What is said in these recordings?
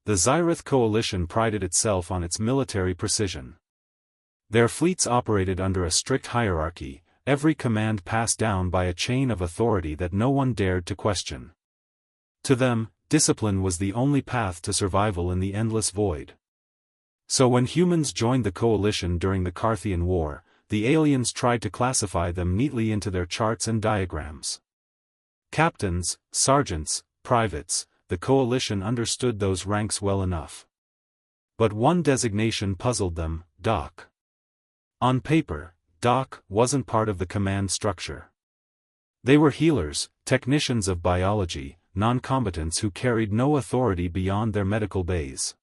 The Xyrath coalition prided itself on its military precision. Their fleets operated under a strict hierarchy, every command passed down by a chain of authority that no one dared to question. To them, discipline was the only path to survival in the endless void. So when humans joined the coalition during the Carthian War, the aliens tried to classify them neatly into their charts and diagrams. Captains, sergeants, privates, the coalition understood those ranks well enough. But one designation puzzled them: Doc. On paper, Doc wasn't part of the command structure. They were healers, technicians of biology, non-combatants who carried no authority beyond their medical bays.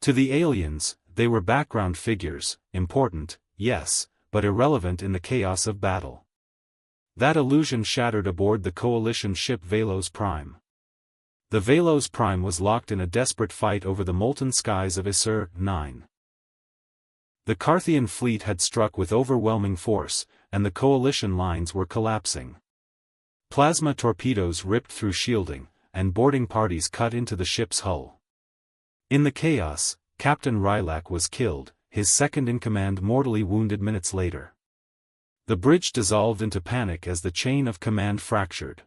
To the aliens, they were background figures, important, yes, but irrelevant in the chaos of battle. That illusion shattered aboard the coalition ship Velos Prime. The Velos Prime was locked in a desperate fight over the molten skies of HFY. The Carthian fleet had struck with overwhelming force, and the coalition lines were collapsing. Plasma torpedoes ripped through shielding, and boarding parties cut into the ship's hull. In the chaos, Captain Rylak was killed, his second-in-command mortally wounded minutes later. The bridge dissolved into panic as the chain of command fractured.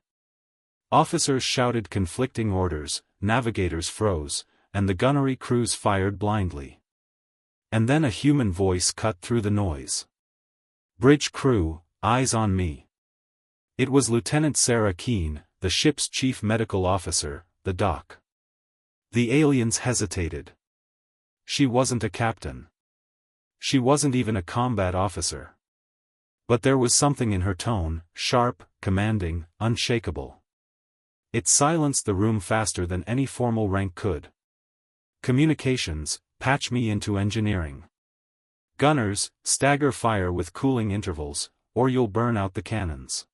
Officers shouted conflicting orders, navigators froze, and the gunnery crews fired blindly. And then a human voice cut through the noise. "Bridge crew, eyes on me." It was Lieutenant Sarah Keene, the ship's chief medical officer, the doc. The aliens hesitated. She wasn't a captain. She wasn't even a combat officer. But there was something in her tone, sharp, commanding, unshakable. It silenced the room faster than any formal rank could. "Communications, patch me into engineering. Gunners, stagger fire with cooling intervals, or you'll burn out the cannons.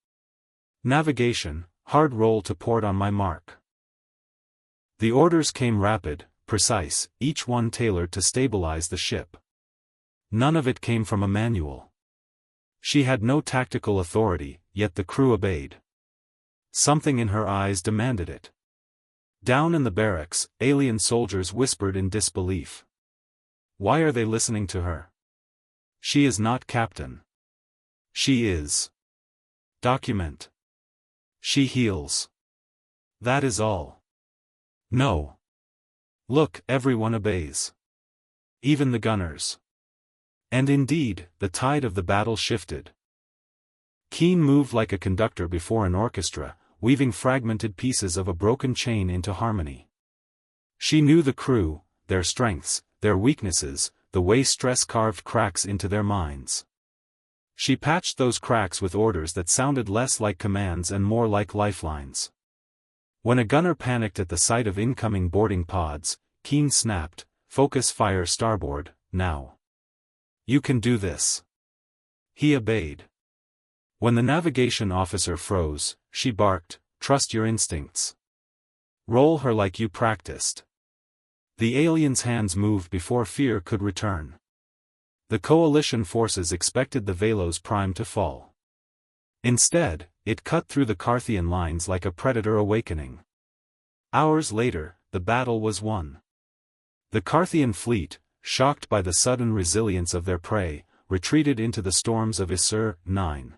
Navigation, hard roll to port on my mark." The orders came rapid, precise, each one tailored to stabilize the ship. None of it came from a manual. She had no tactical authority, yet the crew obeyed. Something in her eyes demanded it. Down in the barracks, alien soldiers whispered in disbelief. Why are they listening to her? She is not captain. She is. Document. She heals. That is all. No. Look, everyone obeys. Even the gunners. And indeed, the tide of the battle shifted. Keene moved like a conductor before an orchestra, weaving fragmented pieces of a broken chain into harmony. She knew the crew, their strengths, their weaknesses, the way stress carved cracks into their minds. She patched those cracks with orders that sounded less like commands and more like lifelines. When a gunner panicked at the sight of incoming boarding pods, Keene snapped, "Focus fire starboard, now. You can do this." He obeyed. When the navigation officer froze, she barked, "Trust your instincts. Roll her like you practiced." The alien's hands moved before fear could return. The coalition forces expected the Velos Prime to fall. Instead, it cut through the Carthian lines like a predator awakening. Hours later, the battle was won. The Carthian fleet, shocked by the sudden resilience of their prey, retreated into the storms of HFY.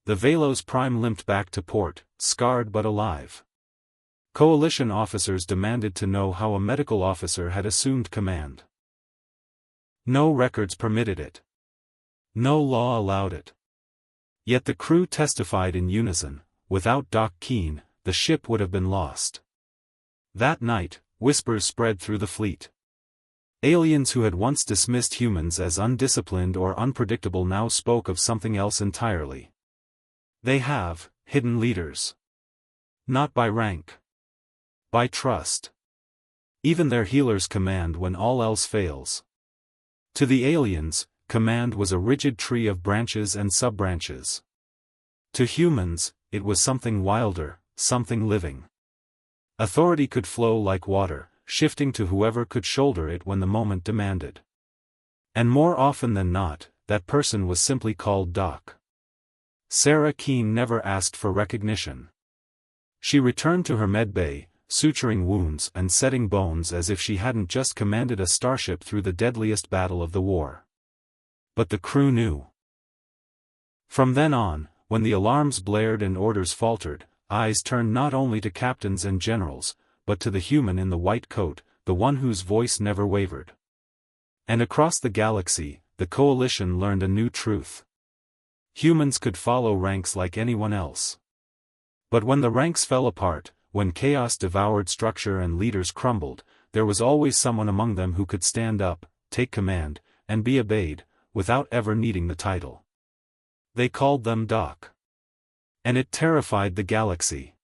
The Velos Prime limped back to port, scarred but alive. Coalition officers demanded to know how a medical officer had assumed command. No records permitted it. No law allowed it. Yet the crew testified in unison: without Doc Keene, the ship would have been lost. That night, whispers spread through the fleet. Aliens who had once dismissed humans as undisciplined or unpredictable now spoke of something else entirely. They have hidden leaders. Not by rank. By trust. Even their healers command when all else fails. To the aliens, command was a rigid tree of branches and sub-branches. To humans, it was something wilder, something living. Authority could flow like water, shifting to whoever could shoulder it when the moment demanded. And more often than not, that person was simply called Doc. Sarah Keene never asked for recognition. She returned to her medbay, suturing wounds and setting bones as if she hadn't just commanded a starship through the deadliest battle of the war. But the crew knew. From then on, when the alarms blared and orders faltered, eyes turned not only to captains and generals, but to the human in the white coat, the one whose voice never wavered. And across the galaxy, the coalition learned a new truth. Humans could follow ranks like anyone else. But when the ranks fell apart, when chaos devoured structure and leaders crumbled, there was always someone among them who could stand up, take command, and be obeyed, without ever needing the title. They called them Doc. And it terrified the galaxy.